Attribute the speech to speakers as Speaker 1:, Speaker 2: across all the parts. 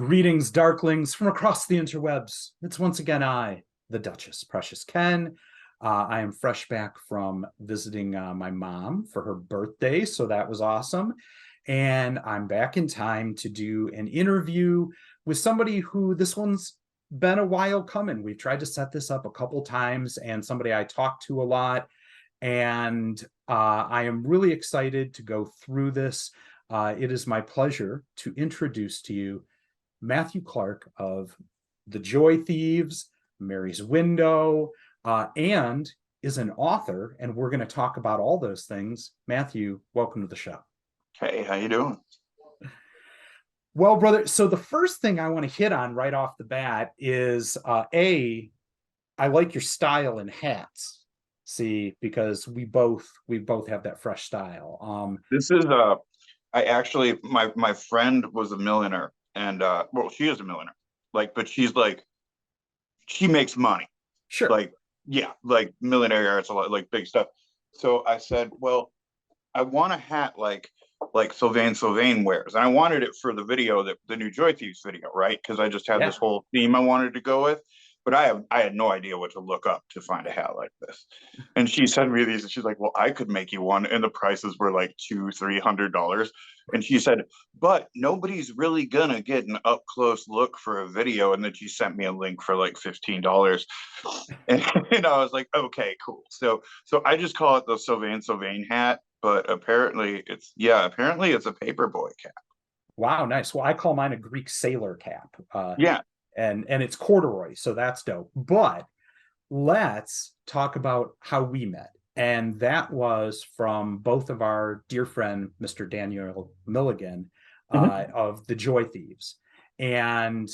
Speaker 1: Greetings, darklings, from across the interwebs. It's once again I, the Duchess, Precious Ken. I am fresh back from visiting my mom for her birthday, so that was awesome. And I'm back in time to do an interview with somebody who this one's been a while coming. We've tried to set this up a couple times, and somebody I talk to a lot. And I am really excited to go through this. It is my pleasure to introduce to you Matthew Clark of The Joy Thieves, Mary's Window, and is an author. And we're going to talk about all those things. Matthew, welcome to the show.
Speaker 2: Hey, how you doing?
Speaker 1: Well, brother, so the first thing I want to hit on right off the bat is I like your style in hats. See, because we both have that fresh style.
Speaker 2: This is I actually my friend was a millionaire and well, she is a millionaire. But she's like she makes money.
Speaker 1: Sure.
Speaker 2: Like, yeah, like millionaire, it's a lot like big stuff. So I said, well, I want a hat like Sylvain wears. And I wanted it for the video, that the new Joy Thieves video, right? Because I just had this whole theme I wanted to go with. But I had no idea what to look up to find a hat like this. And she sent me these and she's like, well, I could make you one. And the prices were like $200-300. And she said, but nobody's really gonna get an up close look for a video. And then she sent me a link for like $15. And I was like, okay, cool. So I just call it the Sylvain hat, but apparently it's a paperboy cap.
Speaker 1: Wow, nice. Well, I call mine a Greek sailor cap.
Speaker 2: Yeah.
Speaker 1: And it's corduroy, so that's dope. But let's talk about how we met. And that was from both of our dear friend, Mr. Daniel Milligan, of the Joy Thieves. And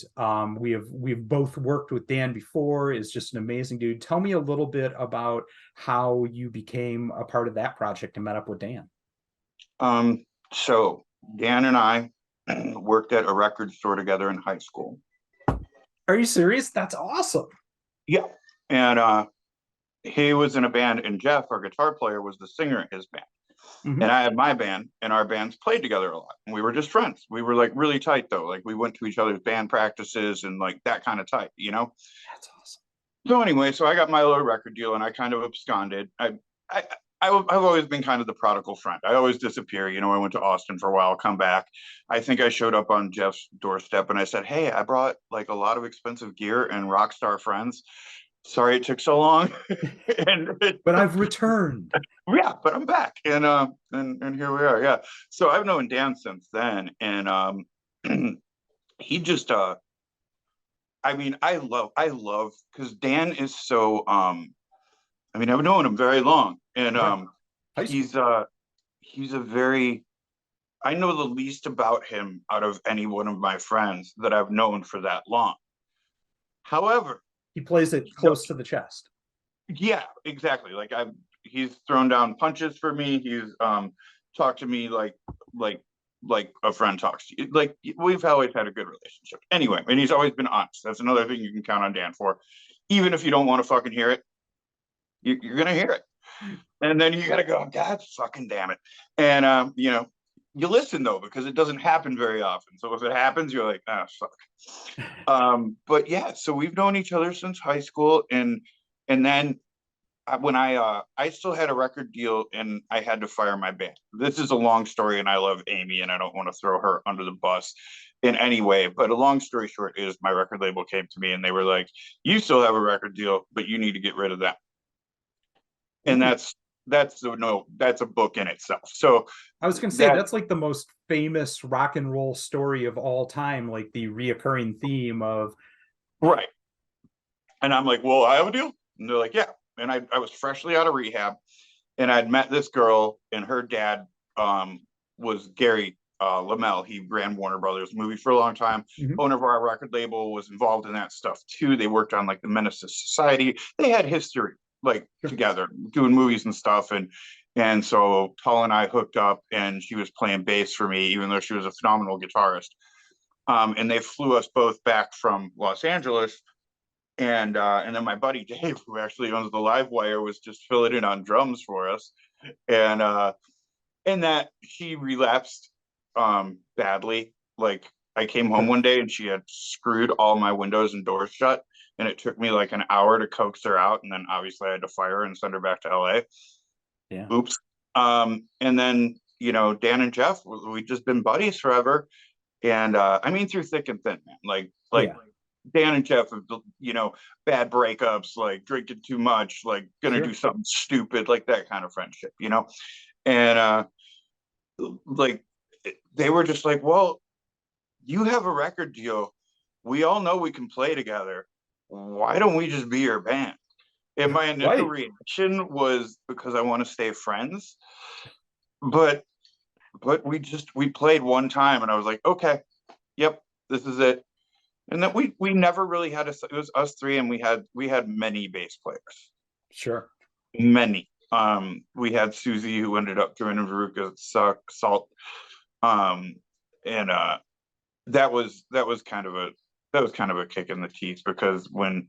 Speaker 1: we've both worked with Dan before, is just an amazing dude. Tell me a little bit about how you became a part of that project and met up with Dan.
Speaker 2: So Dan and I worked at a record store together in high school.
Speaker 1: Are you serious? That's awesome.
Speaker 2: Yeah. And he was in a band, and Jeff, our guitar player, was the singer in his band. And I had my band, and our bands played together a lot. And we were just friends. We were like really tight though. Like we went to each other's band practices and like that kind of tight, you know?
Speaker 1: That's awesome.
Speaker 2: So anyway, so I got my little record deal and I kind of absconded. I've always been kind of the prodigal friend. I always disappear. You know, I went to Austin for a while, come back. I think I showed up on Jeff's doorstep and I said, hey, I brought like a lot of expensive gear and rock star friends. Sorry it took so long.
Speaker 1: But I've returned.
Speaker 2: Yeah, but I'm back. And here we are. Yeah. So I've known Dan since then. And he just I mean, I love because Dan is so I mean, I've known him very long. And he's a very I know the least about him out of any one of my friends that I've known for that long. However,
Speaker 1: he plays it close to the chest.
Speaker 2: Yeah, exactly. He's thrown down punches for me. He's talked to me like a friend talks to you. Like we've always had a good relationship. Anyway, and he's always been honest. That's another thing you can count on Dan for. Even if you don't want to fucking hear it, you're gonna hear it. And then you gotta go, God fucking damn it. And you know, you listen though, because it doesn't happen very often. So if it happens, you're like, ah, fuck. But yeah, so we've known each other since high school, and then when I still had a record deal and I had to fire my band. This is a long story, and I love Amy, and I don't want to throw her under the bus in any way. But a long story short is my record label came to me and they were like, "You still have a record deal, but you need to get rid of that." And that's a book in itself. So
Speaker 1: I was going to say that's like the most famous rock and roll story of all time, like the reoccurring theme of
Speaker 2: right. And I'm like, well, I have a deal, and they're like, yeah. And I was freshly out of rehab, and I'd met this girl, and her dad was Gary Lamel. He ran Warner Brothers movie for a long time. Owner of our record label, was involved in that stuff too. They worked on like the Menace to Society. They had history together doing movies and stuff. And so Paul and I hooked up, and she was playing bass for me, even though she was a phenomenal guitarist. And they flew us both back from Los Angeles. And then my buddy Dave, who actually owns the Live Wire, was just filling in on drums for us. And that he relapsed badly, like I came home one day and she had screwed all my windows and doors shut, and it took me like an hour to coax her out, and then obviously I had to fire her and send her back to LA.
Speaker 1: Yeah.
Speaker 2: Oops. And then Dan and Jeff, we've just been buddies forever, and I mean through thick and thin, man. Like
Speaker 1: Yeah.
Speaker 2: Dan and Jeff have bad breakups, like drinking too much, like gonna
Speaker 1: Sure.
Speaker 2: do something stupid, like that kind of friendship, and like they were just like, well, you have a record deal, we all know we can play together, why don't we just be your band? And my initial
Speaker 1: Right.
Speaker 2: reaction was because I want to stay friends, but we played one time and I was like, okay, yep, this is it. And then we never really had it was us three, and we had many bass players,
Speaker 1: Sure.
Speaker 2: many. We had Susie, who ended up joining Veruca Salt. um and that was kind of a kick in the teeth, because when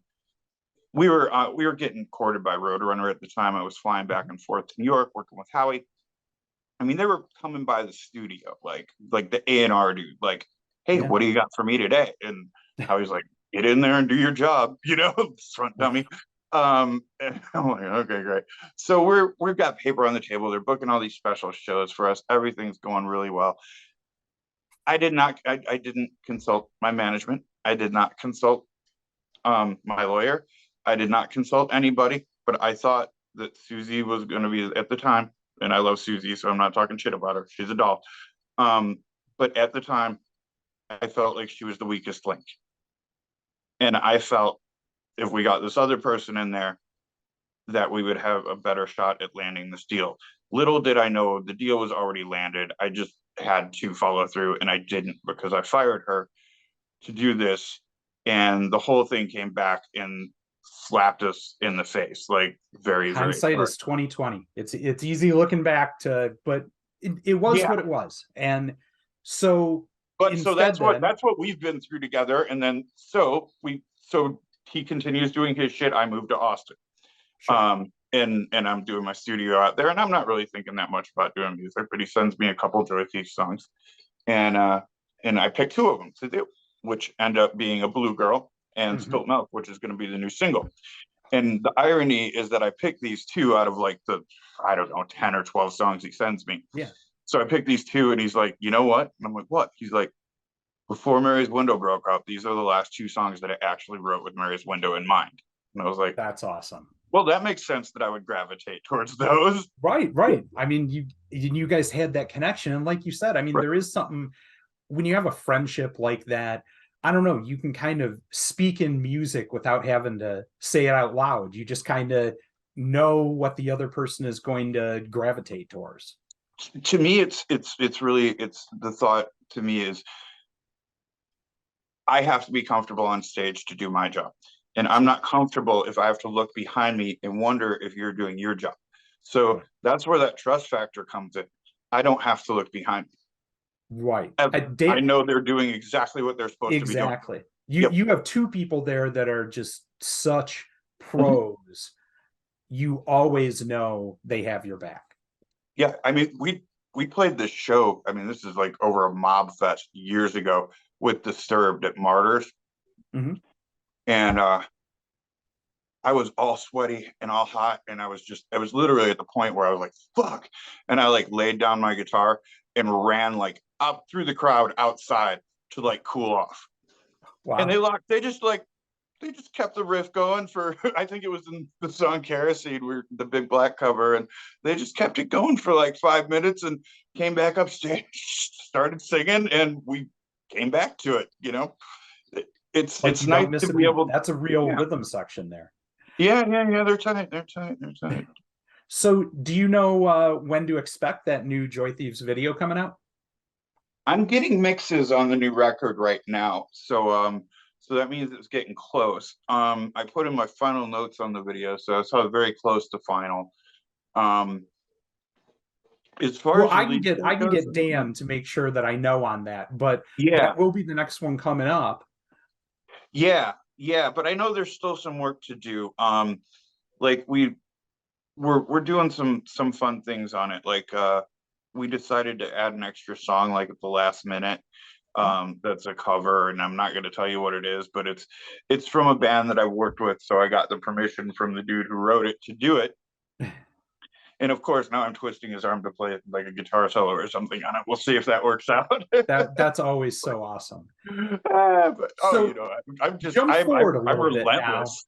Speaker 2: we were getting courted by Roadrunner at the time, I was flying back and forth to New York working with Howie. I mean, they were coming by the studio, like the A&R dude, like, hey,
Speaker 1: Yeah.
Speaker 2: what do you got for me today? And I was like, get in there and do your job, front dummy. And I'm like, okay, great. So we've got paper on the table. They're booking all these special shows for us. Everything's going really well. I didn't consult my management. I did not consult my lawyer. I did not consult anybody, but I thought that Susie was going to be, at the time, and I love Susie, so I'm not talking shit about her. She's a doll. But at the time, I felt like she was the weakest link. And I felt if we got this other person in there, that we would have a better shot at landing this deal. Little did I know the deal was already landed. I just had to follow through, and I didn't, because I fired her to do this. And the whole thing came back and slapped us in the face, like very, very
Speaker 1: Hindsight
Speaker 2: hard.
Speaker 1: is 2020. It's easy looking back but it was
Speaker 2: Yeah.
Speaker 1: what it was. And so
Speaker 2: But so
Speaker 1: instead then,
Speaker 2: that's what we've been through together. And then so he continues doing his shit. I moved to Austin.
Speaker 1: sure.
Speaker 2: And I'm doing my studio out there, and I'm not really thinking that much about doing music, but he sends me a couple Joy Thief songs, and I picked two of them to do, which end up being A Blue Girl and
Speaker 1: Mhm.
Speaker 2: Spilt Milk, which is going to be the new single. And the irony is that I picked these two out of like the, I don't know, 10 or 12 songs he sends me.
Speaker 1: Yeah.
Speaker 2: So I picked these two, and he's like, you know what? And I'm like, what? He's like, before Mary's Window broke up, these are the last two songs that I actually wrote with Mary's Window in mind. And I was like,
Speaker 1: That's awesome.
Speaker 2: well, that makes sense that I would gravitate towards those.
Speaker 1: Right. I mean, you guys had that connection, and like you said, I mean,
Speaker 2: Right.
Speaker 1: there is something when you have a friendship like that. I don't know, you can kind of speak in music without having to say it out loud. You just kind of know what the other person is going to gravitate towards.
Speaker 2: To me, it's really, it's the thought to me is I have to be comfortable on stage to do my job. And I'm not comfortable if I have to look behind me and wonder if you're doing your job. So that's where that trust factor comes in. I don't have to look behind me.
Speaker 1: Right.
Speaker 2: I know they're doing exactly what they're supposed to be doing.
Speaker 1: Exactly.
Speaker 2: Yep.
Speaker 1: You have two people there that are just such
Speaker 2: Mm-hmm.
Speaker 1: pros. You always know they have your back.
Speaker 2: Yeah, I mean, we played this show. I mean, this is like over a mob fest years ago with Disturbed at Martyrs.
Speaker 1: Mhm.
Speaker 2: And I was all sweaty and all hot, and I was literally at the point where I was like, fuck. And I like laid down my guitar and ran like up through the crowd outside to like cool off.
Speaker 1: Wow.
Speaker 2: And they just kept the riff going for, I think it was in the song Kerosene, where the Big Black cover, and they just kept it going for like 5 minutes and came back upstage, started singing, and we came back to it. It's
Speaker 1: Like
Speaker 2: it's
Speaker 1: you
Speaker 2: nice
Speaker 1: don't miss
Speaker 2: to
Speaker 1: a
Speaker 2: be
Speaker 1: beat.
Speaker 2: able.
Speaker 1: That's a real
Speaker 2: Yeah.
Speaker 1: rhythm section there.
Speaker 2: Yeah, they're tight.
Speaker 1: So do you know when to expect that new Joy Thieves video coming out?
Speaker 2: I'm getting mixes on the new record right now, so that means it's getting close. I put in my final notes on the video, so it's very close to final. As far
Speaker 1: Well,
Speaker 2: as
Speaker 1: I can
Speaker 2: goes,
Speaker 1: get Dan to make sure that I know on that, but
Speaker 2: yeah,
Speaker 1: that will be the next one coming up.
Speaker 2: yeah, but I know there's still some work to do. Like we're doing some fun things on it. Like we decided to add an extra song like at the last minute. That's a cover, and I'm not going to tell you what it is, but it's from a band that I worked with, so I got the permission from the dude who wrote it to do it. And of course, now I'm twisting his arm to play like a guitar solo or something on it. We'll see if that works out.
Speaker 1: That's always so awesome.
Speaker 2: But,
Speaker 1: So
Speaker 2: I'm just
Speaker 1: jump forward a
Speaker 2: I'm
Speaker 1: little bit now.
Speaker 2: relentless.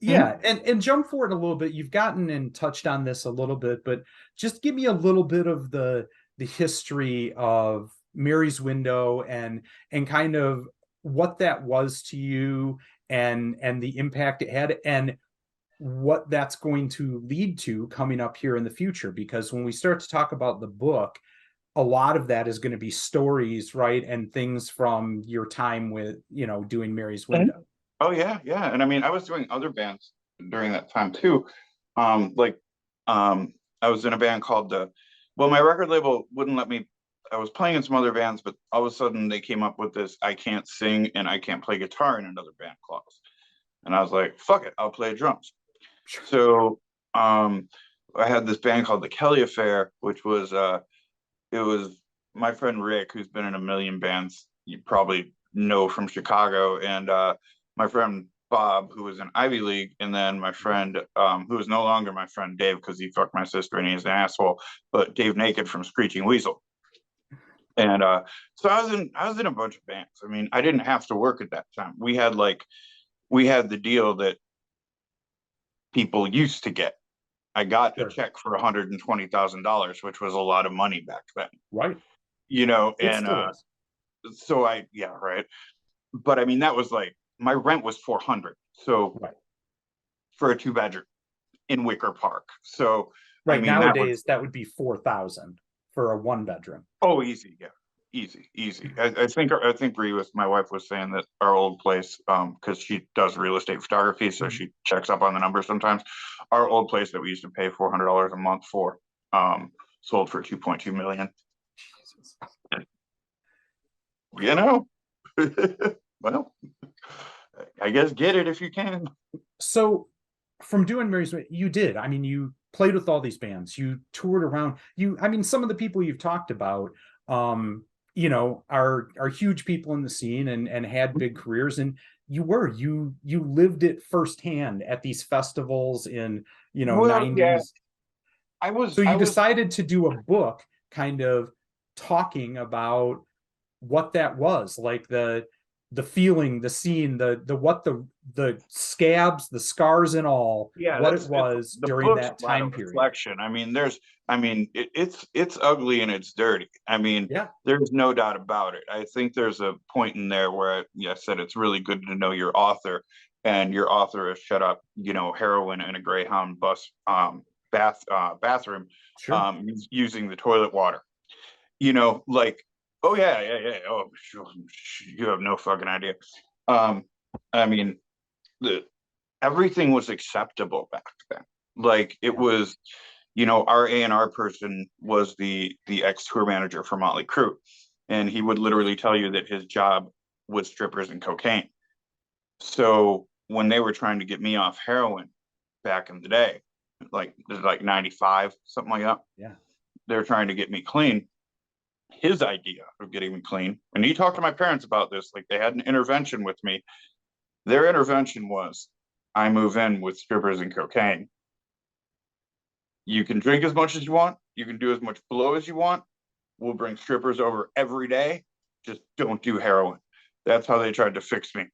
Speaker 1: Yeah, and jump forward a little bit. You've gotten and touched on this a little bit, but just give me a little bit of the history of Mary's Window and kind of what that was to you and the impact it had and what that's going to lead to coming up here in the future. Because when we start to talk about the book, a lot of that is going to be stories, right? And things from your time with, doing Mary's Window.
Speaker 2: Oh yeah, yeah. And I mean, I was doing other bands during that time too. Like I was in a band called my record label wouldn't let me. I was playing in some other bands, but all of a sudden they came up with this I can't sing and I can't play guitar in another band clause. And I was like, fuck it, I'll play drums. So I had this band called the Kelly Affair, which was it was my friend Rick, who's been in a million bands you probably know from Chicago, and my friend Bob, who was in Ivy League, and then my friend, who is no longer my friend Dave because he fucked my sister and he's an asshole, but Dave Naked from Screeching Weasel. And so I was in a bunch of bands. I mean, I didn't have to work at that time. We had the deal that people used to get. I got a check for $120,000, which was a lot of money back then.
Speaker 1: Right.
Speaker 2: And so right. But I mean, that was like my rent was $400. So
Speaker 1: right.
Speaker 2: For a 2-bedroom in Wicker Park. So
Speaker 1: right, I mean, nowadays that would be $4,000 for a 1-bedroom.
Speaker 2: Oh, easy, yeah. Easy. I think Bree my wife was saying that our old place, because she does real estate photography, so she checks up on the numbers sometimes. Our old place that we used to pay $400 a month for, sold for $2.2 million. Jesus. Well, I guess get it if you can.
Speaker 1: So from doing Mary's Way, you did. I mean, you played with all these bands, you toured around. Some of the people you've talked about, are huge people in the scene and had big careers. And you lived it firsthand at these festivals in, 90s.
Speaker 2: Yeah.
Speaker 1: So you decided to do a book kind of talking about what that was like, the feeling, the scene, the scabs, the scars and all, what it was during that time period.
Speaker 2: Reflection. I mean, it's ugly and it's dirty. I mean,
Speaker 1: yeah,
Speaker 2: there's no doubt about it. I think there's a point in there where I said it's really good to know your author, and your author has shut up, heroin in a Greyhound bus bathroom,
Speaker 1: sure.
Speaker 2: Using the toilet water. Oh yeah. Oh, you have no fucking idea. I mean, everything was acceptable back then. Like it was, our A&R person was the ex-tour manager for Motley Crue, and he would literally tell you that his job was strippers and cocaine. So when they were trying to get me off heroin back in the day, like 95, something like that.
Speaker 1: Yeah.
Speaker 2: They're trying to get me clean. His idea of getting me clean, and he talked to my parents about this, like they had an intervention with me. Their intervention was, I move in with strippers and cocaine. You can drink as much as you want. You can do as much blow as you want. We'll bring strippers over every day. Just don't do heroin. That's how they tried to fix me.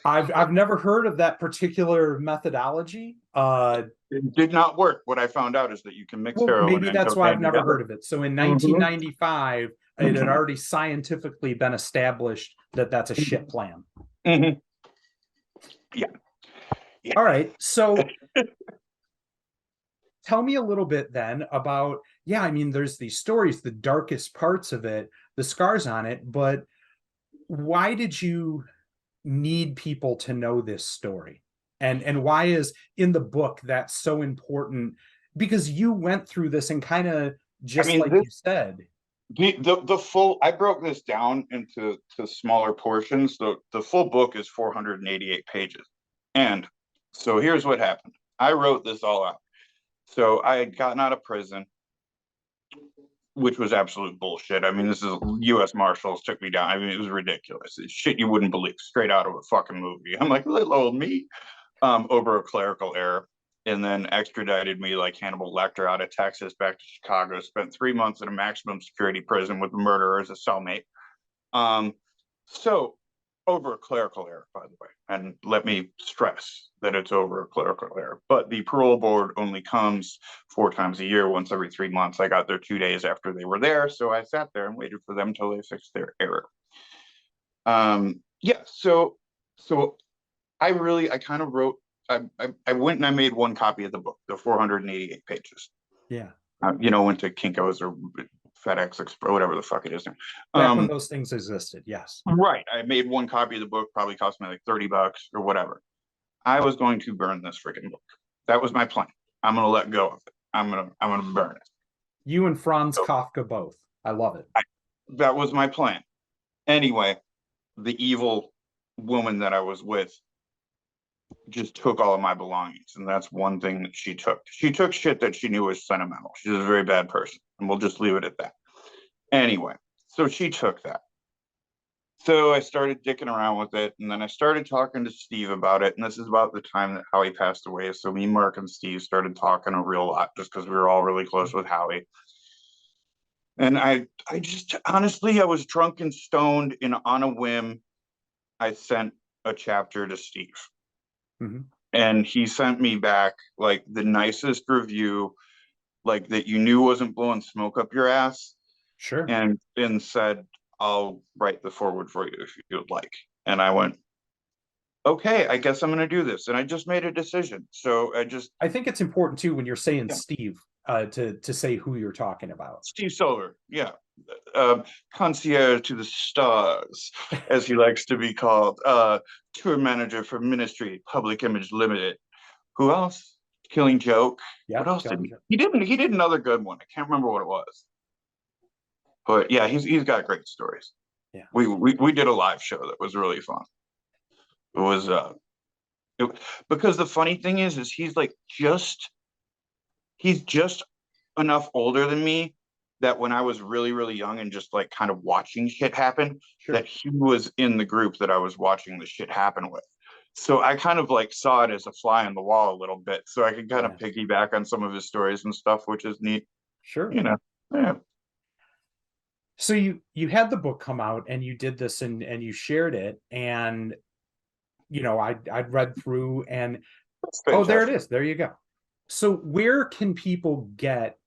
Speaker 1: I've never heard of that particular methodology.
Speaker 2: It did not work. What I found out is that you can mix heroin.
Speaker 1: Maybe that's why I've never heard of it. So in 1995, it had already scientifically been established that that's a shit plan.
Speaker 2: Yeah.
Speaker 1: All right. So tell me a little bit then about, there's these stories, the darkest parts of it, the scars on it, but why did you need people to know this story? And why is in the book that's so important? Because you went through this and kind of you said.
Speaker 2: The full, I broke this down into smaller portions. The full book is 488 pages. And so here's what happened. I wrote this all out. So I had gotten out of prison. which was absolute bullshit. I mean, this is U.S. Marshals took me down. I mean, it was ridiculous. It's shit you wouldn't believe, straight out of a fucking movie. I'm like, little old me, over a clerical error, and then extradited me like Hannibal Lecter out of Texas back to Chicago. Spent 3 months in a maximum security prison with a murderer as a cellmate. So over a clerical error, by the way, and let me stress that it's over a clerical error. But the parole board only comes 4 times a year, once every 3 months. I got there 2 days after they were there, so I sat there and waited for them until they fixed their error. Yeah, so I kind of wrote. I went and I made one copy of the book, the 488 pages.
Speaker 1: Yeah.
Speaker 2: Went to Kinko's or FedEx Express, whatever the fuck it is now.
Speaker 1: Back when those things existed, yes.
Speaker 2: Right. I made one copy of the book, probably cost me like $30 or whatever. I was going to burn this freaking book. That was my plan. I'm gonna let go of it. I'm gonna burn it.
Speaker 1: You and Franz Kafka both. I love it.
Speaker 2: That was my plan. Anyway, the evil woman that I was with just took all of my belongings, and that's one thing that she took. She took shit that she knew was sentimental. She's a very bad person, and we'll just leave it at that. Anyway, so she took that. So I started dicking around with it, and then I started talking to Steve about it, and this is about the time that Howie passed away. So me, Mark, and Steve started talking a real lot, just because we were all really close with Howie. And I just honestly, I was drunk and stoned, and on a whim, I sent a chapter to Steve. And he sent me back like the nicest review, like that you knew wasn't blowing smoke up your ass.
Speaker 1: Sure.
Speaker 2: And said, I'll write the forward for you if you'd like. And I went, okay, I guess I'm going to do this. And I just made a decision. So
Speaker 1: I think it's important too, when you're saying
Speaker 2: Yeah.
Speaker 1: Steve, to say who you're talking about.
Speaker 2: Steve Silver, yeah. Concierge to the stars, as he likes to be called. Tour manager for Ministry Public Image Limited. Who else? Killing Joke.
Speaker 1: Yeah.
Speaker 2: What else did he? He did another good one. I can't remember what it was. But yeah, he's got great stories.
Speaker 1: Yeah.
Speaker 2: We did a live show that was really fun. It was because the funny thing is he's just enough older than me that when I was really, really young and just like kind of watching shit happen,
Speaker 1: Sure.
Speaker 2: that he was in the group that I was watching the shit happen with. So I kind of like saw it as a fly on the wall a little bit. So I could kind of piggyback on some of his stories and stuff, which is neat.
Speaker 1: Sure.
Speaker 2: Yeah.
Speaker 1: So you had the book come out and you did this and you shared it, and I'd read through and oh, there it is. There you go. So where can people get,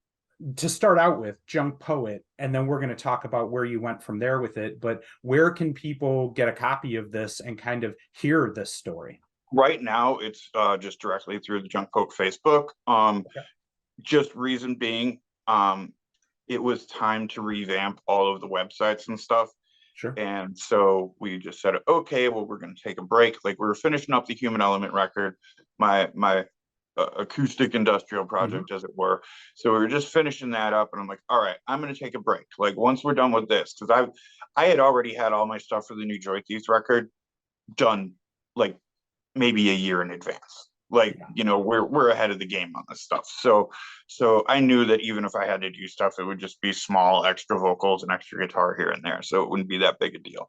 Speaker 1: to start out with, Junk Poet, and then we're going to talk about where you went from there with it, but where can people get a copy of this and kind of hear this story?
Speaker 2: Right now, it's just directly through the Junk Poet Facebook. Just reason being, it was time to revamp all of the websites and stuff.
Speaker 1: Sure.
Speaker 2: And so we just said, okay, well, we're going to take a break. Like, we were finishing up the Human Element record, my acoustic industrial project, as it were. So we were just finishing that up, and I'm like, all right, I'm going to take a break. Like, once we're done with this, because I had already had all my stuff for the new Joy Thieves record done, like maybe a year in advance. Like, we're ahead of the game on this stuff. So I knew that even if I had to do stuff, it would just be small extra vocals and extra guitar here and there. So it wouldn't be that big a deal.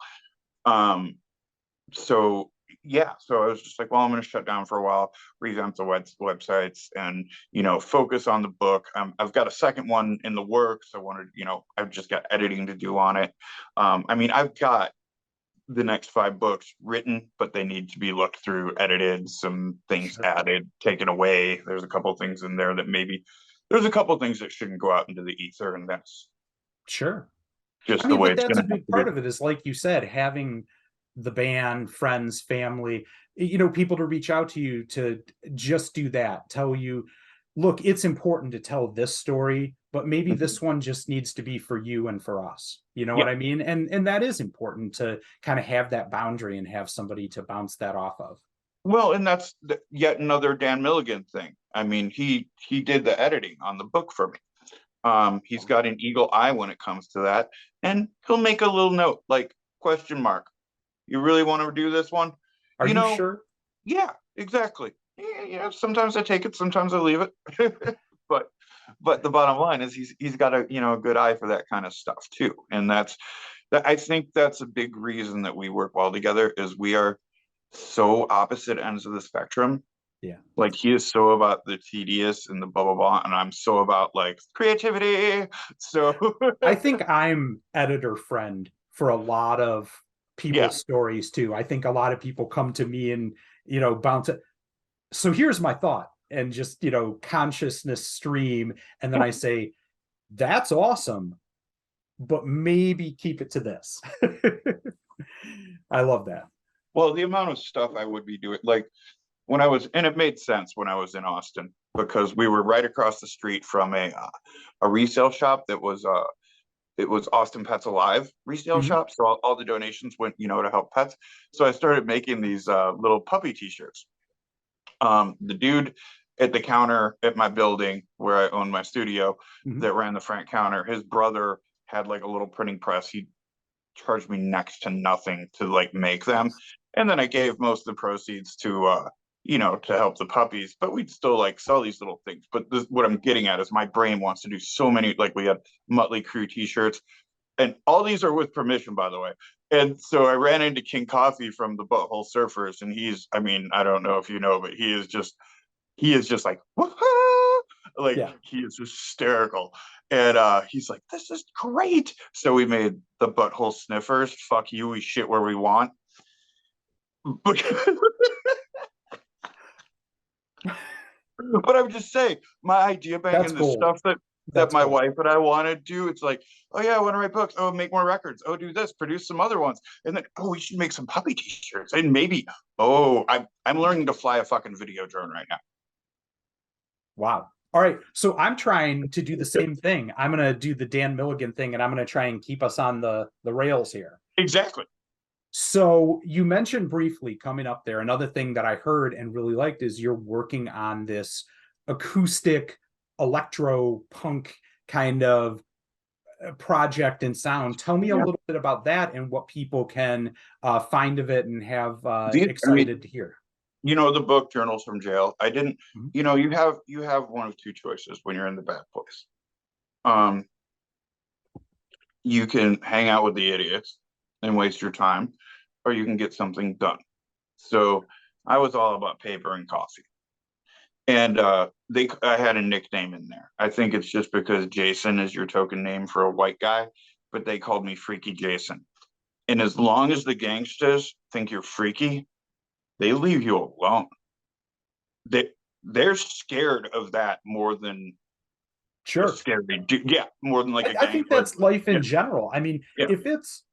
Speaker 2: So I was just like, well, I'm going to shut down for a while, revamp the websites, and focus on the book. I've got a second one in the works. I've just got editing to do on it. I mean, I've got the next 5 books written, but they need to be looked through, edited, some things added, taken away. There's a couple things in there that there's a couple things that shouldn't go out into the ether, and that's just the way it's going to be.
Speaker 1: That's a big part of it, is like you said, having the band, friends, family, people to reach out to you to just do that, tell you, look, it's important to tell this story, but maybe this one just needs to be for you and for us. You know what I mean? And that is important, to kind of have that boundary and have somebody to bounce that off of.
Speaker 2: Well, and that's yet another Dan Milligan thing. I mean, he did the editing on the book for me. He's got an eagle eye when it comes to that, and he'll make a little note like, question mark, you really want to do this one?
Speaker 1: Are you sure?
Speaker 2: Yeah, exactly. Yeah, sometimes I take it, sometimes I leave it. But but the bottom line is he's got a a good eye for that kind of stuff too, and I think that's a big reason that we work well together is we are so opposite ends of the spectrum.
Speaker 1: Yeah.
Speaker 2: Like he is so about the tedious and the blah blah blah, and I'm so about like creativity. So
Speaker 1: I think I'm editor friend for a lot of
Speaker 2: yeah,
Speaker 1: people's stories too. I think a lot of people come to me and, bounce it. So here's my thought and just, consciousness stream. And then I say, that's awesome, but maybe keep it to this. I love that.
Speaker 2: well, the amount of stuff I would be doing, like when I was, and it made sense when I was in Austin because we were right across the street from a resale shop that was it was Austin Pets Alive resale
Speaker 1: Mhm.
Speaker 2: shop. So all the donations went, to help pets. So I started making these little puppy t-shirts. The dude at the counter at my building where I own my studio
Speaker 1: Mhm.
Speaker 2: that ran the front counter, his brother had like a little printing press. He charged me next to nothing to like make them.
Speaker 1: Nice.
Speaker 2: And then I gave most of the proceeds to help the puppies, but we'd still like sell these little things. But what I'm getting at is my brain wants to do so many, like we had Mötley Crüe t-shirts, and all these are with permission, by the way. And so I ran into King Coffee from the Butthole Surfers, and I mean, I don't know if you know, but he is just like, woohoo! Like
Speaker 1: Yeah.
Speaker 2: he is hysterical. And he's like, this is great. So we made the Butthole Sniffers. Fuck you, we shit where we want. But, but I'm just saying, my idea bank
Speaker 1: That's
Speaker 2: and the
Speaker 1: gold.
Speaker 2: stuff that
Speaker 1: That's
Speaker 2: my
Speaker 1: gold.
Speaker 2: wife and I want to do, it's like, oh yeah, I want to write books. Oh, make more records. Oh, do this, produce some other ones, and then oh, we should make some puppy t-shirts, and maybe I'm learning to fly a fucking video drone right now.
Speaker 1: Wow. All right. So I'm trying to do the same thing. I'm going to do the Dan Milligan thing and I'm going to try and keep us on the rails here.
Speaker 2: Exactly.
Speaker 1: So you mentioned briefly coming up there. Another thing that I heard and really liked is you're working on this acoustic electro punk kind of project and sound. Tell me a
Speaker 2: Yeah.
Speaker 1: little bit about that and what people can find of it and have
Speaker 2: I mean,
Speaker 1: excited to hear.
Speaker 2: the book Journals from Jail. I didn't.
Speaker 1: Mhm.
Speaker 2: You have one of two choices when you're in the bad place. Um, you can hang out with the idiots and waste your time, or you can get something done. So I was all about paper and coffee. And I had a nickname in there. I think it's just because Jason is your token name for a white guy, but they called me Freaky Jason. And as long as the gangsters think you're freaky, they leave you alone. They they're scared of that more than a
Speaker 1: Sure.
Speaker 2: scary dude. Yeah, more than like a
Speaker 1: I
Speaker 2: gang.
Speaker 1: think
Speaker 2: Like
Speaker 1: that's life
Speaker 2: yeah,
Speaker 1: in general. I mean,
Speaker 2: yeah,
Speaker 1: if it's,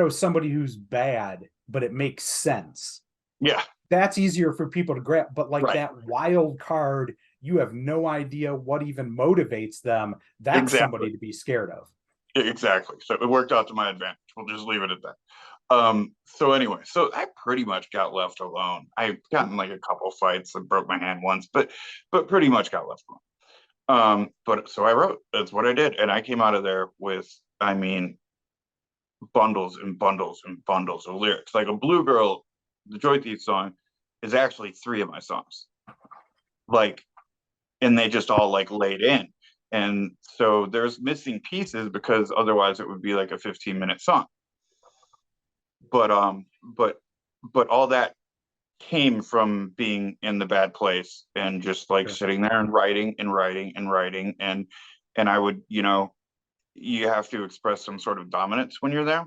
Speaker 1: somebody who's bad, but it makes sense,
Speaker 2: yeah.
Speaker 1: that's easier for people to grab. But like
Speaker 2: Right.
Speaker 1: that wild card, you have no idea what even motivates them. That's
Speaker 2: Exactly.
Speaker 1: somebody to be scared of.
Speaker 2: Exactly. So it worked out to my advantage. We'll just leave it at that. So anyway, so I pretty much got left alone. I've gotten like a couple fights and broke my hand once, but pretty much got left alone. But so I wrote. That's what I did, and I came out of there with, I mean, bundles and bundles and bundles of lyrics. Like a Blue Girl, the Joy Thief song, is actually three of my songs. Like, and they just all like laid in. And so there's missing pieces because otherwise it would be like a 15-minute song. But but all that came from being in the bad place and just like
Speaker 1: Sure.
Speaker 2: sitting there and writing and writing and writing, and I would, you have to express some sort of dominance when you're there.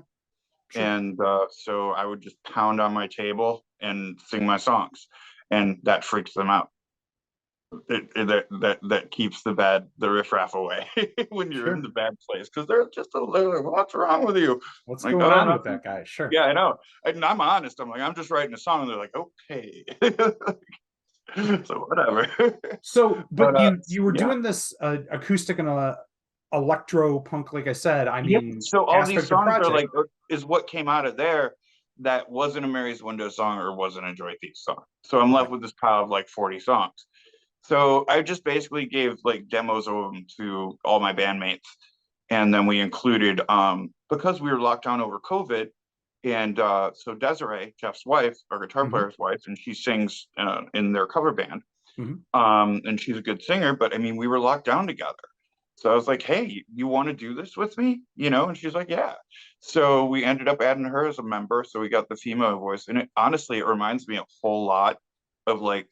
Speaker 1: Sure.
Speaker 2: And so I would just pound on my table and sing my songs, and that freaks them out. That keeps the riffraff away when you're in
Speaker 1: Sure.
Speaker 2: the bad place because they're just a little, what's wrong with you?
Speaker 1: What's
Speaker 2: Like,
Speaker 1: going
Speaker 2: oh
Speaker 1: on
Speaker 2: no,
Speaker 1: with that guy? Sure.
Speaker 2: yeah, I know. And I'm honest. I'm like, I'm just writing a song, and they're like, okay, so whatever.
Speaker 1: So,
Speaker 2: But
Speaker 1: but you were
Speaker 2: yeah,
Speaker 1: doing this acoustic and electro punk, like I said. I
Speaker 2: yeah.
Speaker 1: mean,
Speaker 2: So all these
Speaker 1: aspect of
Speaker 2: songs are
Speaker 1: project.
Speaker 2: like, is what came out of there that wasn't a Mary's Window song or wasn't a Joy Thief song. So I'm left
Speaker 1: Right.
Speaker 2: with this pile of like 40 songs. So I just basically gave like demos of them to all my bandmates. And then we included, because we were locked down over COVID. And so Desiree, Jeff's wife, our guitar
Speaker 1: Hmm.
Speaker 2: player's wife, and she sings in their cover band.
Speaker 1: Hmm.
Speaker 2: And she's a good singer, but I mean, we were locked down together. So I was like, hey, you want to do this with me? You know, and she's like, yeah. So we ended up adding her as a member. So we got the female voice. And it honestly, it reminds me a whole lot of like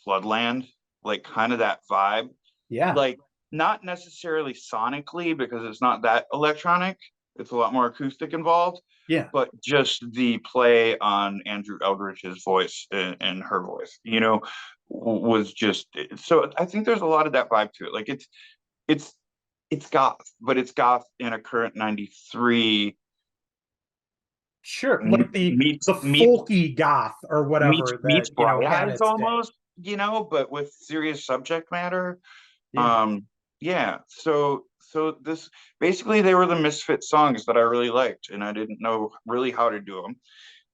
Speaker 2: Floodland, like kind of that vibe.
Speaker 1: Yeah.
Speaker 2: Like not necessarily sonically because it's not that electronic. It's a lot more acoustic involved,
Speaker 1: Yeah.
Speaker 2: but just the play on Andrew Eldridge's voice and her voice, you know, was just so I think there's a lot of that vibe to it. Like it's it's goth, but it's goth in a current 93
Speaker 1: Sure. Like
Speaker 2: meets
Speaker 1: the folky goth or whatever
Speaker 2: meets
Speaker 1: that, had
Speaker 2: Bright Eyes
Speaker 1: its day.
Speaker 2: almost, you know, but with serious subject matter.
Speaker 1: Yeah.
Speaker 2: Um, yeah, so this basically they were the misfit songs that I really liked, and I didn't know really how to do them.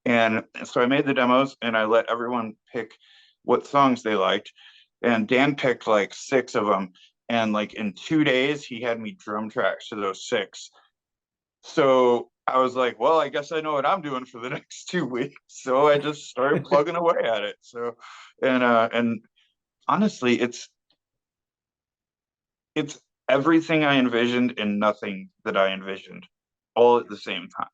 Speaker 2: And so I made the demos and I let everyone pick what songs they liked. And Dan picked like six of them. And like in 2 days, he had me drum tracks to those six. So I was like, well, I guess I know what I'm doing for the next 2 weeks. So I just started plugging away at it. So and honestly, it's everything I envisioned and nothing that I envisioned all at the same time.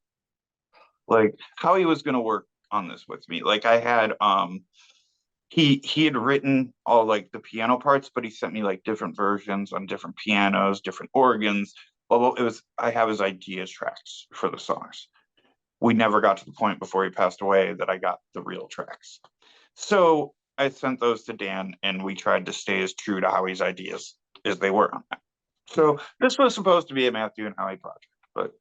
Speaker 2: Like how he was gonna work on this with me. Like I had he had written all like the piano parts, but he sent me like different versions on different pianos, different organs. Although it was I have his ideas tracks for the songs. We never got to the point before he passed away that I got the real tracks. So I sent those to Dan and we tried to stay as true to Howie's ideas as they were on that.
Speaker 1: Yeah.
Speaker 2: So this was supposed to be a Matthew and Howie project, but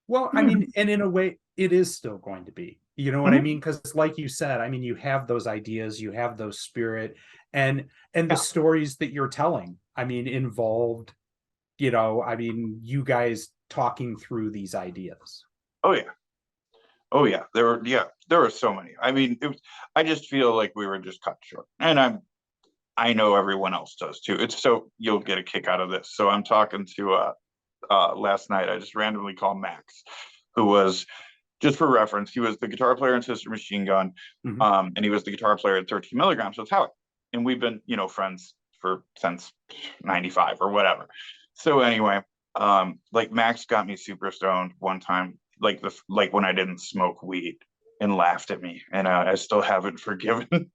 Speaker 1: Well, I mean, and in a way, it is still going to be. You know what I
Speaker 2: Mhm.
Speaker 1: mean? Because, like you said, I mean, you have those ideas, you have those spirit, and the
Speaker 2: Yeah.
Speaker 1: stories that you're telling. I mean, involved. I mean, you guys talking through these ideas.
Speaker 2: Oh yeah. Oh yeah. There were so many. I mean, I just feel like we were just cut short. And I know everyone else does too. It's so you'll get a kick out of this. So I'm talking to last night. I just randomly called Max, who was just for reference, he was the guitar player in Sister Machine Gun,
Speaker 1: Mhm.
Speaker 2: and he was the guitar player at 13 milligrams with Howie. And we've been, friends for since 95 or whatever. So anyway, like Max got me super stoned one time, like when I didn't smoke weed and laughed at me. And I still haven't forgiven.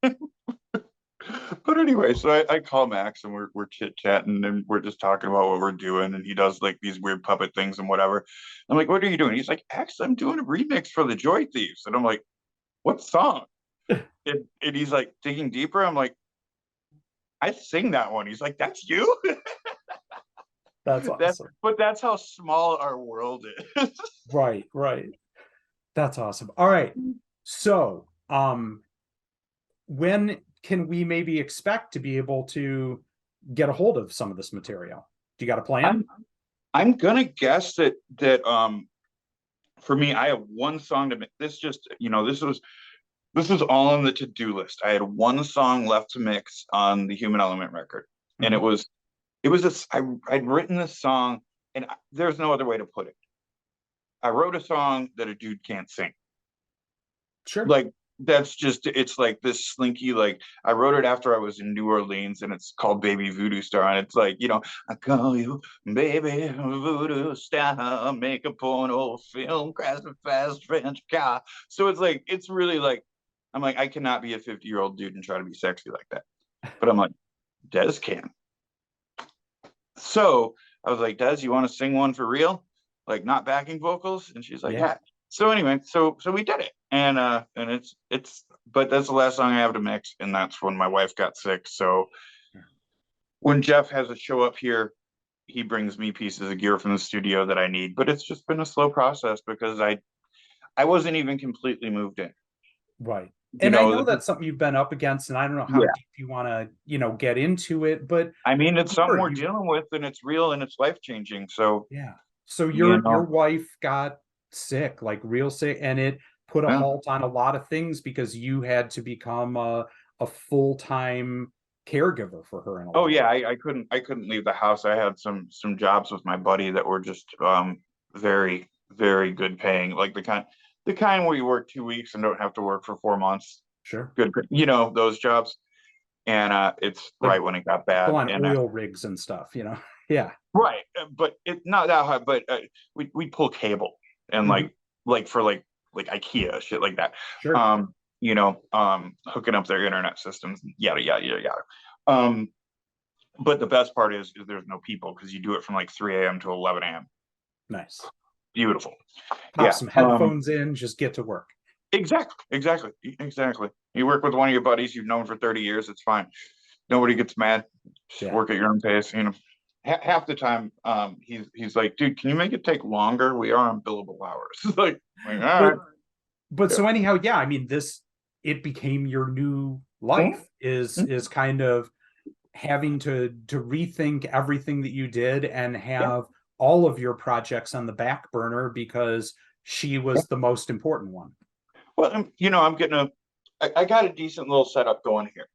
Speaker 2: But anyway, so I call Max and we're chit chatting and we're just talking about what we're doing. And he does like these weird puppet things and whatever. I'm like, what are you doing? He's like, actually, I'm doing a remix for the Joy Thieves. And I'm like, what song? And he's like digging deeper. I'm like, I sing that one. He's like, that's you?
Speaker 1: That's
Speaker 2: that
Speaker 1: awesome.
Speaker 2: but that's how small our world is.
Speaker 1: Right, right. That's awesome. All right. So, when can we maybe expect to be able to get a hold of some of this material? Do you got a plan?
Speaker 2: I'm I'm gonna guess that for me, I have one song to make. This just, this was all on the to-do list. I had one song left to mix on the Human Element record, and
Speaker 1: Mhm.
Speaker 2: it was this. I'd written this song, and there's no other way to put it. I wrote a song that a dude can't sing.
Speaker 1: Sure.
Speaker 2: Like that's just it's like this slinky like I wrote it after I was in New Orleans and it's called Baby Voodoo Star and it's like I call you baby voodoo star make a porno film crash a fast French car so it's like it's really like I'm like I cannot be a 50-year-old dude and try to be sexy like that but I'm like Des can so I was like Des you want to sing one for real like not backing vocals and she's like
Speaker 1: Yeah.
Speaker 2: yeah so anyway so we did it and it's but that's the last song I have to mix and that's when my wife got sick so when Jeff has a show up here he brings me pieces of gear from the studio that I need but it's just been a slow process because I wasn't even completely moved in
Speaker 1: Right. And I know
Speaker 2: this is,
Speaker 1: that's something you've been up against, and I don't know how
Speaker 2: yeah
Speaker 1: deep you want to, get into it, but
Speaker 2: I mean it's something
Speaker 1: sure,
Speaker 2: we're dealing with and it's real and it's life changing so
Speaker 1: yeah. So
Speaker 2: you
Speaker 1: your
Speaker 2: know
Speaker 1: wife got sick, like real sick, and it put a
Speaker 2: yeah.
Speaker 1: halt on a lot of things because you had to become a full-time caregiver for her in a
Speaker 2: Oh
Speaker 1: lot of
Speaker 2: yeah,
Speaker 1: ways.
Speaker 2: I couldn't leave the house. I had some jobs with my buddy that were just very very good paying, like the kind where you work 2 weeks and don't have to work for 4 months.
Speaker 1: Sure.
Speaker 2: Good, those jobs. and it's
Speaker 1: Like
Speaker 2: right when it got
Speaker 1: people
Speaker 2: bad,
Speaker 1: on
Speaker 2: and
Speaker 1: oil rigs and stuff, you know? Yeah.
Speaker 2: right, but it not that high, but we pull cable and
Speaker 1: Mhm.
Speaker 2: like for like IKEA shit like that.
Speaker 1: Sure.
Speaker 2: Hooking up their internet systems, yada yada yada yada. But the best part is there's no people because you do it from like 3 a.m. to 11 a.m.
Speaker 1: Nice.
Speaker 2: Beautiful.
Speaker 1: Pop
Speaker 2: Yeah.
Speaker 1: some headphones in, just get to work.
Speaker 2: Exactly. You work with one of your buddies you've known for 30 years, it's fine. Nobody gets mad. Just
Speaker 1: Yeah.
Speaker 2: work at your own pace. Half the time, he's like, dude, can you make it take longer? We are on billable hours. All right.
Speaker 1: But
Speaker 2: Yeah.
Speaker 1: so anyhow, yeah, I mean, it became your new life is kind of having to rethink everything that you did and
Speaker 2: Yeah.
Speaker 1: have all of your projects on the back burner because she was the most important one.
Speaker 2: Well, I'm getting I got a decent little setup going here.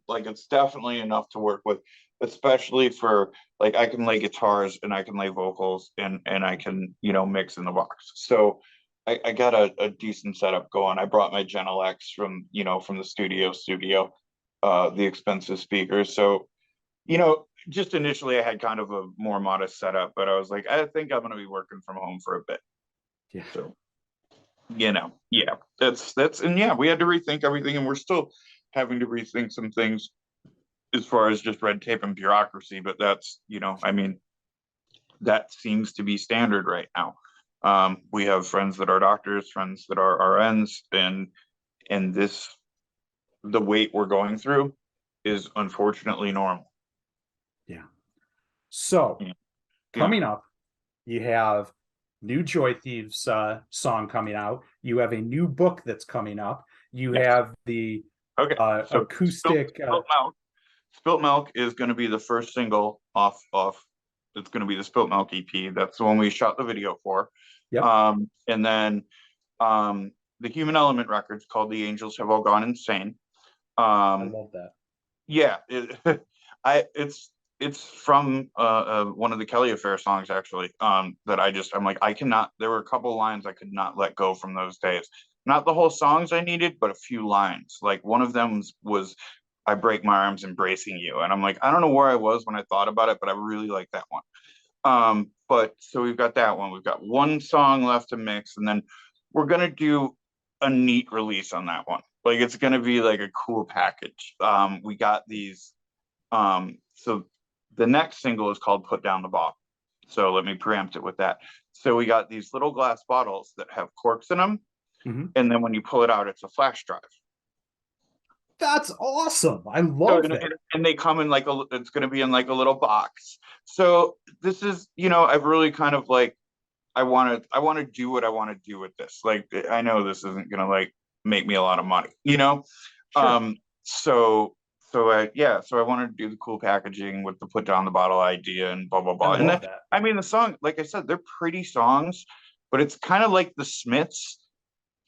Speaker 2: Like it's definitely enough to work with, especially for like I can lay guitars and I can lay vocals and I can, mix in the box. So I got a decent setup going. I brought my Genel X from the studio, the expensive speakers. So, just initially I had kind of a more modest setup, but I was like, I think I'm gonna be working from home for a bit.
Speaker 1: Yeah.
Speaker 2: So yeah, that's and yeah, we had to rethink everything, and we're still having to rethink some things as far as just red tape and bureaucracy. But that's, I mean, that seems to be standard right now. We have friends that are doctors, friends that are RNs, and the weight we're going through is unfortunately normal.
Speaker 1: Yeah. So
Speaker 2: Yeah.
Speaker 1: coming up, you have new Joy Thieves song coming out. You have a new book that's coming up. You
Speaker 2: Yes.
Speaker 1: have the
Speaker 2: Okay. So
Speaker 1: acoustic.
Speaker 2: Spilt Milk is going to be the first single off. It's going to be the Spilt Milk EP. That's the one we shot the video for.
Speaker 1: Yep.
Speaker 2: And then the Human Element records called The Angels Have All Gone Insane.
Speaker 1: I love that.
Speaker 2: Yeah, it's from one of the Kelly Affair songs actually. That I'm like I cannot. There were a couple lines I could not let go from those days. Not the whole songs I needed, but a few lines. Like one of them was I break my arms embracing you. And I'm like, I don't know where I was when I thought about it, but I really like that one. But so we've got that one. We've got one song left to mix, and then we're gonna do a neat release on that one. Like it's gonna be like a cool package. We got these. So the next single is called Put Down the Bottle. So let me preempt it with that. So we got these little glass bottles that have corks in them.
Speaker 1: Mm-hmm.
Speaker 2: And then when you pull it out, it's a flash drive.
Speaker 1: That's awesome. I love that.
Speaker 2: And they come in it's going to be in like a little box. So this is, I've really kind of like, I want to do what I want to do with this. Like, I know this isn't going to like make me a lot of money,
Speaker 1: Sure.
Speaker 2: So I wanted to do the cool packaging with the put down the bottle idea and blah, blah, blah. And then,
Speaker 1: that.
Speaker 2: I mean, the song, like I said, they're pretty songs, but it's kind of like the Smiths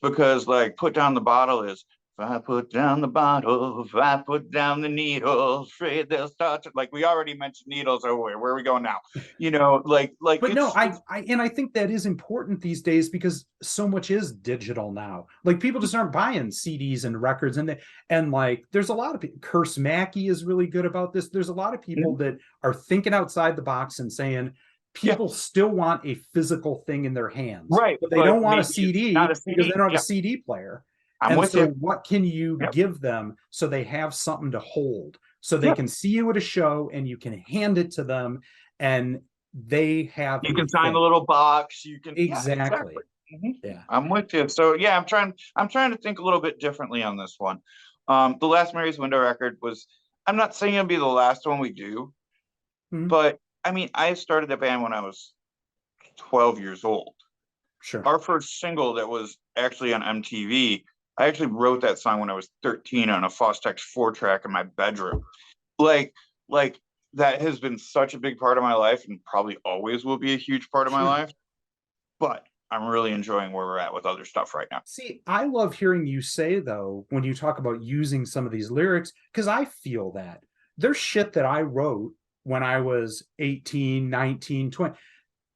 Speaker 2: because like put down the bottle is, if I put down the bottle, if I put down the needles, afraid they'll start to, like we already mentioned needles. Oh, where are we going now?
Speaker 1: But no, I think that is important these days because so much is digital now. Like people just aren't buying CDs and records, and like there's a lot of people. Curse Mackey is really good about this. There's a lot of people that are thinking outside the box and saying people still want a physical thing in their hands,
Speaker 2: right?
Speaker 1: But they don't want a CD because they don't have a CD player. What can you give them so they have something to hold, so they can see you at a show and you can hand it to them and they have
Speaker 2: you can sign the little box, you can
Speaker 1: exactly.
Speaker 2: Yeah, I'm with you. So yeah, I'm trying to think a little bit differently on this one. The last Mary's Window record was, I'm not saying it'll be the last one we do, but I mean, I started the band when I was 12 years old.
Speaker 1: Sure.
Speaker 2: Our first single that was actually on MTV, I actually wrote that song when I was 13 on a Fostex 4-track in my bedroom. Like that has been such a big part of my life and probably always will be a huge part of my life. But I'm really enjoying where we're at with other stuff right now.
Speaker 1: See, I love hearing you say, though, when you talk about using some of these lyrics, because I feel that there's shit that I wrote when I was 18, 19, 20.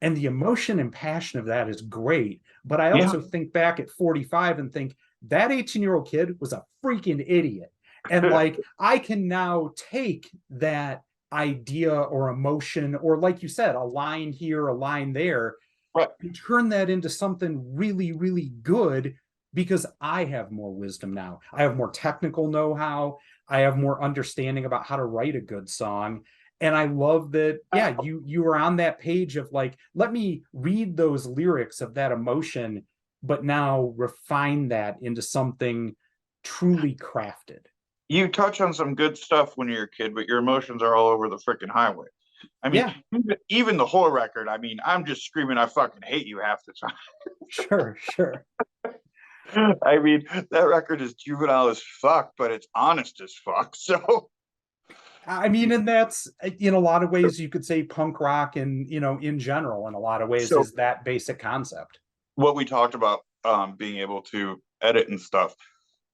Speaker 1: And the emotion and passion of that is great. But I also think back at 45 and think that 18-year-old kid was a freaking idiot. And like, I can now take that idea or emotion, or like you said, a line here, a line there,
Speaker 2: Right.
Speaker 1: and turn that into something really, really good because I have more wisdom now. I have more technical know-how. I have more understanding about how to write a good song. And I love that, yeah, you were on that page of like, let me read those lyrics of that emotion, but now refine that into something truly crafted.
Speaker 2: You touch on some good stuff when you're a kid, but your emotions are all over the freaking highway. I mean,
Speaker 1: Yeah,
Speaker 2: even the whole record, I mean, I'm just screaming, I fucking hate you half the
Speaker 1: sure, sure.
Speaker 2: time. I mean, that record is juvenile as fuck, but it's honest as fuck. So,
Speaker 1: I mean, and that's in a lot of ways you could say punk rock and in general, in a lot of ways,
Speaker 2: so
Speaker 1: is that basic concept.
Speaker 2: what we talked about, being able to edit and stuff.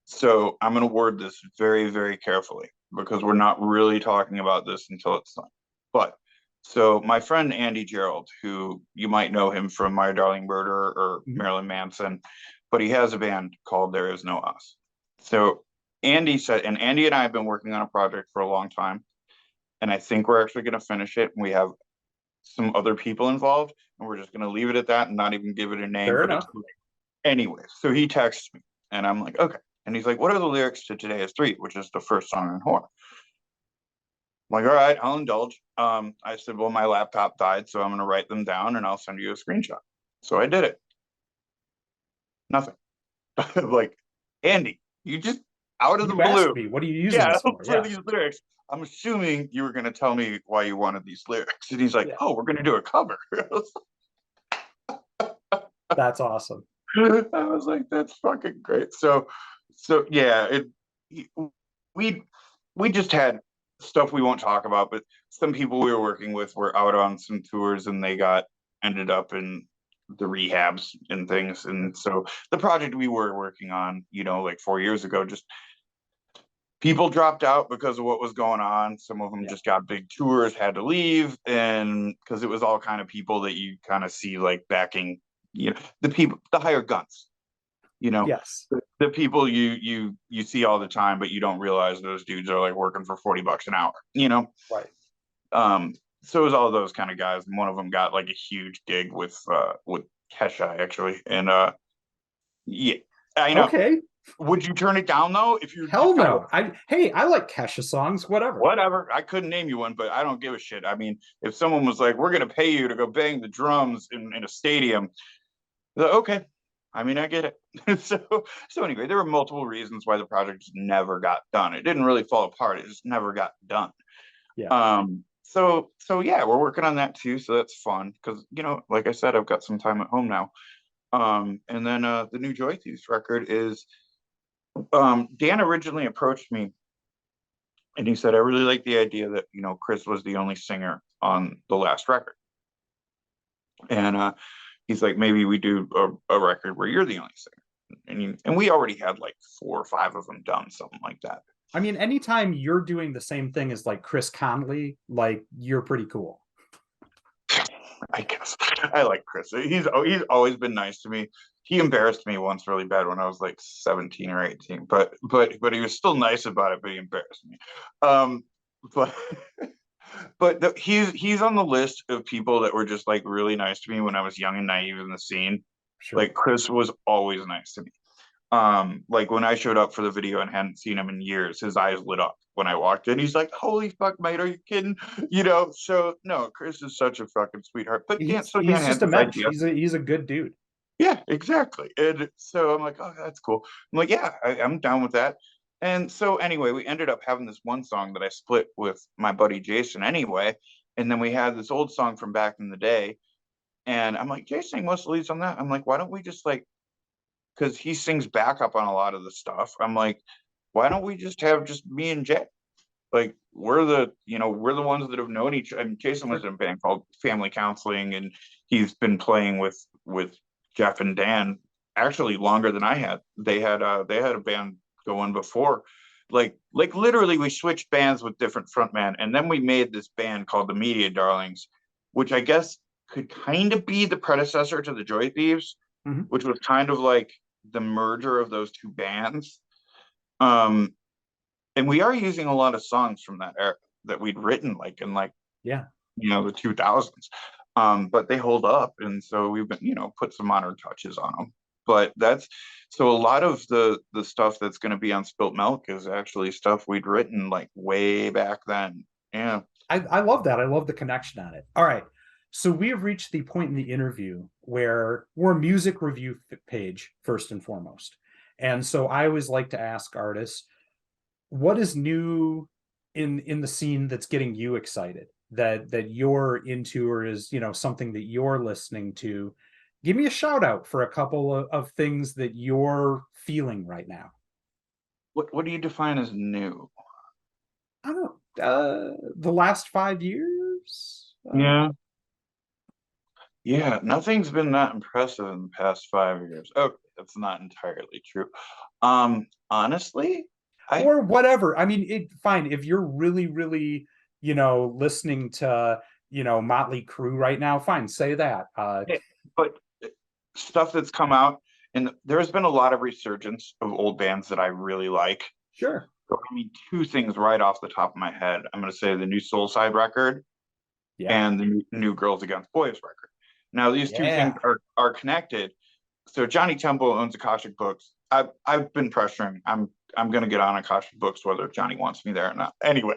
Speaker 2: So I'm going to word this very, very carefully because we're not really talking about this until it's done. But so my friend Andy Gerald, who you might know him from My Darling Murder or
Speaker 1: Mhm.
Speaker 2: Marilyn Manson, but he has a band called There Is No Us. So Andy said, and Andy and I have been working on a project for a long time, and I think we're actually going to finish it. We have some other people involved, and we're just going to leave it at that and not even give it a name.
Speaker 1: Fair
Speaker 2: But it's
Speaker 1: enough.
Speaker 2: anyway. So he texts me, and I'm like, okay. And he's like, what are the lyrics to Today Is Three, which is the first song in Whore? I'm like, all right, I'll indulge. I said, well, my laptop died, so I'm going to write them down and I'll send you a screenshot. So I did it. Nothing. Like, Andy, you just out of the
Speaker 1: You asked
Speaker 2: blue.
Speaker 1: me, what are you using
Speaker 2: Yeah,
Speaker 1: this for?
Speaker 2: for
Speaker 1: Yeah,
Speaker 2: these lyrics. I'm assuming you were going to tell me why you wanted these lyrics. And he's like,
Speaker 1: yeah,
Speaker 2: oh, we're going to do a cover.
Speaker 1: that's awesome.
Speaker 2: I was like, that's fucking great. So yeah, we we just had stuff we won't talk about, but some people we were working with were out on some tours and they got ended up in the rehabs and things. And so the project we were working on, like 4 years ago, just people dropped out because of what was going on. Some of them
Speaker 1: Yeah.
Speaker 2: just got big tours, had to leave, and because it was all kind of people that you kind of see like backing, the people, the hired guns, you know,
Speaker 1: Yes.
Speaker 2: the people you see all the time, but you don't realize those dudes are like working for $40 an hour.
Speaker 1: Right.
Speaker 2: Um, so it was all those kind of guys, and one of them got like a huge gig with Kesha actually, and yeah, I know.
Speaker 1: Okay.
Speaker 2: Would you turn it down though if you
Speaker 1: Hell
Speaker 2: kind of
Speaker 1: no. I like Kesha songs, whatever.
Speaker 2: whatever? I couldn't name you one, but I don't give a shit. I mean, if someone was like, "We're gonna pay you to go bang the drums in a stadium," like, okay. I mean, I get it. So anyway, there were multiple reasons why the project just never got done. It didn't really fall apart. It just never got done.
Speaker 1: Yeah.
Speaker 2: So yeah, we're working on that too. So that's fun because like I said, I've got some time at home now. And then the new Joy Thieves record is Dan originally approached me and he said, I really like the idea that, Chris was the only singer on the last record. And he's like, maybe we do a record where you're the only singer. And we already had like 4 or 5 of them done, something like that.
Speaker 1: I mean, anytime you're doing the same thing as like Chris Conley, like you're pretty cool.
Speaker 2: I guess I like Chris. He's always been nice to me. He embarrassed me once really bad when I was like 17 or 18, but he was still nice about it, but he embarrassed me. Um, but he's on the list of people that were just like really nice to me when I was young and naive in the scene.
Speaker 1: Sure.
Speaker 2: Like Chris was always nice to me. Like when I showed up for the video and hadn't seen him in years, his eyes lit up when I walked in. He's like, "Holy fuck, mate, are you kidding?" So no, Chris is such a fucking sweetheart. But Dan
Speaker 1: He's
Speaker 2: had
Speaker 1: just a
Speaker 2: this
Speaker 1: mensch.
Speaker 2: idea.
Speaker 1: He's a good dude.
Speaker 2: Yeah, exactly. And so I'm like, "Oh, that's cool." I'm like, "Yeah, I'm down with that." And so anyway, we ended up having this one song that I split with my buddy Jason anyway, and then we had this old song from back in the day. And I'm like, Jason most leads on that. I'm like, why don't we just like, because he sings backup on a lot of the stuff. I'm like, why don't we just have just me and Jay? Like we're the ones that have known each. I mean, Jason was
Speaker 1: Sure.
Speaker 2: in a band called Family Counseling, and he's been playing with Jeff and Dan actually longer than I had. They had a band going before. Like literally, we switched bands with different frontmen, and then we made this band called the Media Darlings, which I guess could kind of be the predecessor to the Joy Thieves,
Speaker 1: Mhm.
Speaker 2: which was kind of like the merger of those two bands. Um, and we are using a lot of songs from that era that we'd written like in like,
Speaker 1: Yeah.
Speaker 2: the 2000s. But they hold up, and so we've been, put some modern touches on them. But that's so a lot of the stuff that's going to be on Spilt Milk is actually stuff we'd written like way back then. Yeah.
Speaker 1: I love that. I love the connection on it. All right. So we have reached the point in the interview where we're a music review page first and foremost. And so I always like to ask artists, what is new in the scene that's getting you excited, that you're into, or is, something that you're listening to? Give me a shout out for a couple of things that you're feeling right now.
Speaker 2: What do you define as new?
Speaker 1: I don't the last 5 years.
Speaker 2: Yeah. Yeah, nothing's been that impressive in the past 5 years. Okay, that's not entirely true. Honestly, I
Speaker 1: Or whatever. I mean, fine if you're really, really, listening to, Motley Crue right now. Fine, say that.
Speaker 2: but stuff that's come out, and there's been a lot of resurgence of old bands that I really like.
Speaker 1: Sure.
Speaker 2: So, I mean, two things right off the top of my head. I'm going to say the new Soul Side record
Speaker 1: Yeah.
Speaker 2: and the new Girls Against Boys record. Now, these two things
Speaker 1: Yeah.
Speaker 2: are connected. So Johnny Temple owns Akashic Books. I've been pressuring. I'm going to get on Akashic Books whether Johnny wants me there or not. Anyway,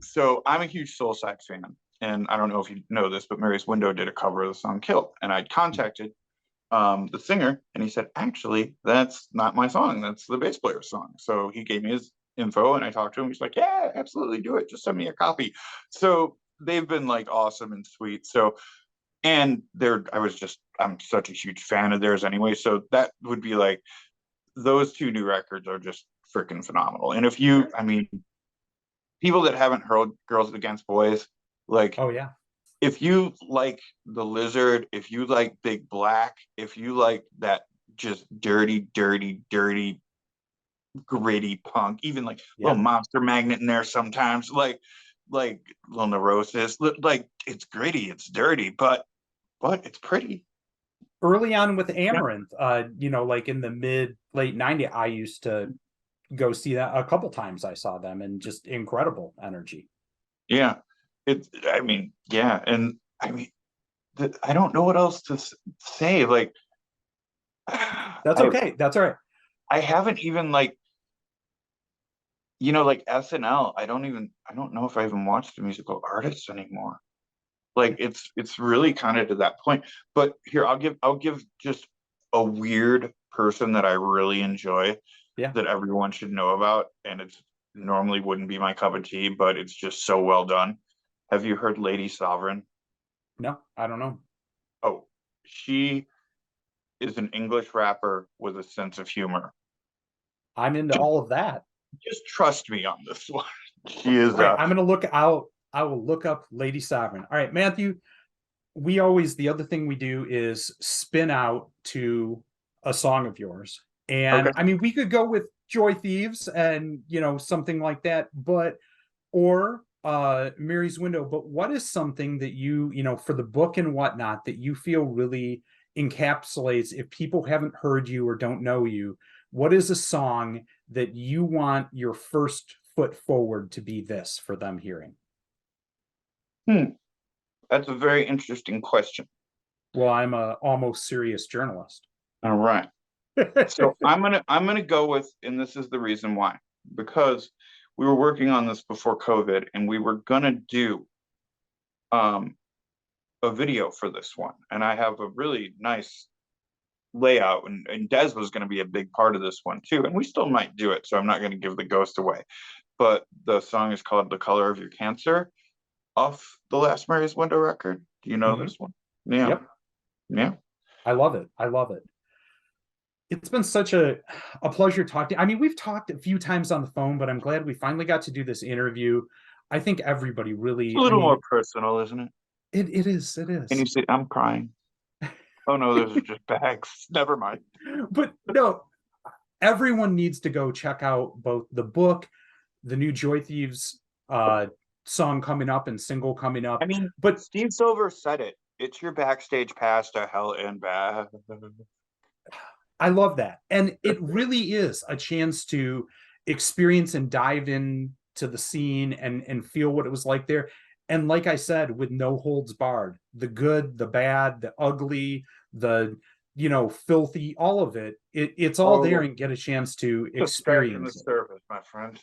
Speaker 2: so I'm a huge Soul Side fan, and I don't know if you know this, but Mary's Window did a cover of the song "Kill," and I contacted the singer, and he said, "Actually, that's not my song. That's the bass player's song." So he gave me his info, and I talked to him. He's like, "Yeah, absolutely, do it. Just send me a copy." So they've been like awesome and sweet. So and I'm such a huge fan of theirs anyway. So that would be like those two new records are just freaking phenomenal. And if you, I mean, people that haven't heard Girls Against Boys, like
Speaker 1: Oh yeah.
Speaker 2: if you like The Lizard, if you like Big Black, if you like that just dirty, dirty, dirty, gritty punk, even like little
Speaker 1: Yeah.
Speaker 2: Monster Magnet in there sometimes, like Little Neurosis, like it's gritty, it's dirty, but it's pretty.
Speaker 1: Early on with
Speaker 2: Yeah.
Speaker 1: Amaranth, like in the mid late 90s, I used to go see that a couple times. I saw them, and just incredible energy.
Speaker 2: Yeah. I mean, yeah. And I mean, I don't know what else to say. Like,
Speaker 1: That's okay. That's all right.
Speaker 2: I haven't even like, like SNL. I don't know if I even watch the musical artists anymore. Like it's really kind of to that point. But here, I'll give just a weird person that I really enjoy
Speaker 1: Yeah.
Speaker 2: that everyone should know about. And it's normally wouldn't be my cup of tea, but it's just so well done. Have you heard Lady Sovereign?
Speaker 1: No, I don't know.
Speaker 2: Oh, she is an English rapper with a sense of humor.
Speaker 1: I'm into all of that.
Speaker 2: Just trust me on this one. She is
Speaker 1: All right, I'm gonna look out. I will look up Lady Sovereign. All right, Matthew. The other thing we do is spin out to a song of yours. And
Speaker 2: okay.
Speaker 1: I mean, we could go with Joy Thieves and, something like that, or Mary's Window. But what is something that for the book and whatnot, that you feel really encapsulates, if people haven't heard you or don't know you, what is a song that you want your first foot forward to be this for them hearing?
Speaker 2: That's a very interesting question.
Speaker 1: Well, I'm a almost serious journalist.
Speaker 2: All right. So I'm gonna go with, and this is the reason why, because we were working on this before COVID, and we were gonna do a video for this one, and I have a really nice layout, and Des was going to be a big part of this one too, and we still might do it, so I'm not going to give the ghost away. But the song is called "The Color of Your Cancer" off the last Mary's Window record. Do you know this one? Yeah.
Speaker 1: Yep.
Speaker 2: Yeah.
Speaker 1: I love it. I love it. It's been such a pleasure talking. I mean, we've talked a few times on the phone, but I'm glad we finally got to do this interview. I think everybody
Speaker 2: It's a
Speaker 1: really,
Speaker 2: little more personal, isn't it?
Speaker 1: it is. It
Speaker 2: And you
Speaker 1: is.
Speaker 2: see, I'm crying. Oh no, those are just bags. Never mind.
Speaker 1: But no, everyone needs to go check out both the book, the new Joy Thieves song coming up and single coming up.
Speaker 2: I mean,
Speaker 1: But
Speaker 2: Steve Silver said it. It's your backstage pass to hell and back.
Speaker 1: I love that. And it really is a chance to experience and dive in to the scene and feel what it was like there. And like I said, with no holds barred, the good, the bad, the ugly, the filthy, all of it, it's all there, and get a chance to experience
Speaker 2: the service, my friend.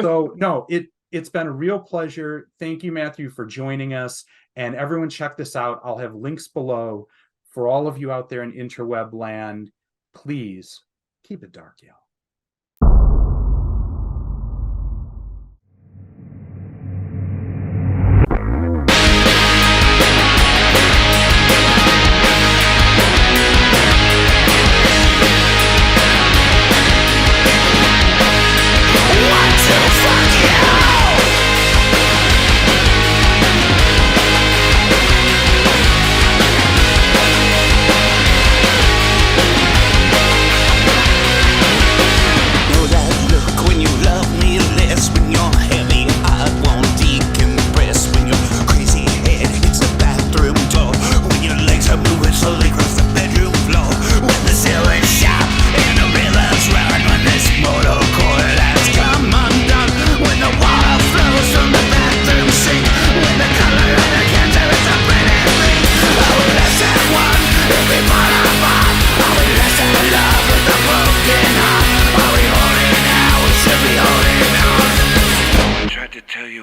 Speaker 1: So no, it's been a real pleasure. Thank you, Matthew, for joining us. And everyone check this out. I'll have links below for all of you out there in interweb land. Please keep it dark, y'all.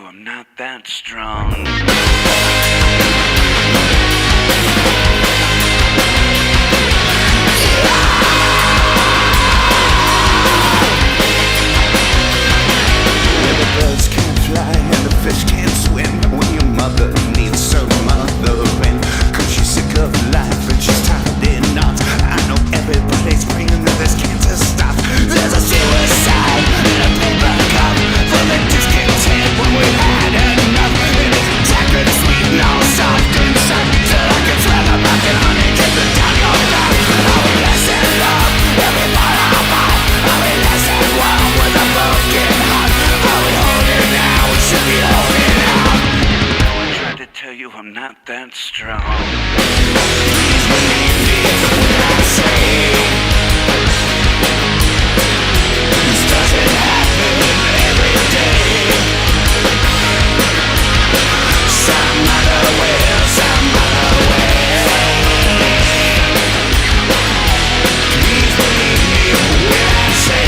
Speaker 3: I'm not that strong. I'm not that strong. This doesn't happen every day. Some other way, some other way. Please believe me when I say,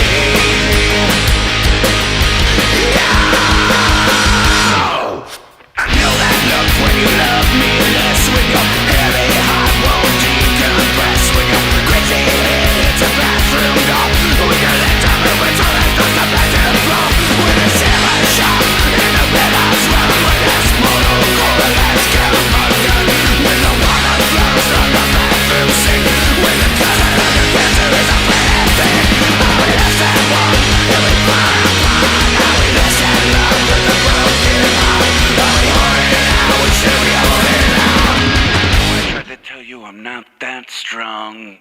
Speaker 3: I know that look when you love me less, when your heavy heart won't decompress, when your crazy head hits a bathroom door, when your legs are moving so they start to back and flow, when the sailor shop in the billows run, when this mortal coil has come undone, when the water flows from the bathroom sink, when the color of your cancer is a bad thing. How we left that one, and we fall apart. How we lost that love with a broken heart. How we holding out, we should be holding out. I tried to tell you I'm not that strong.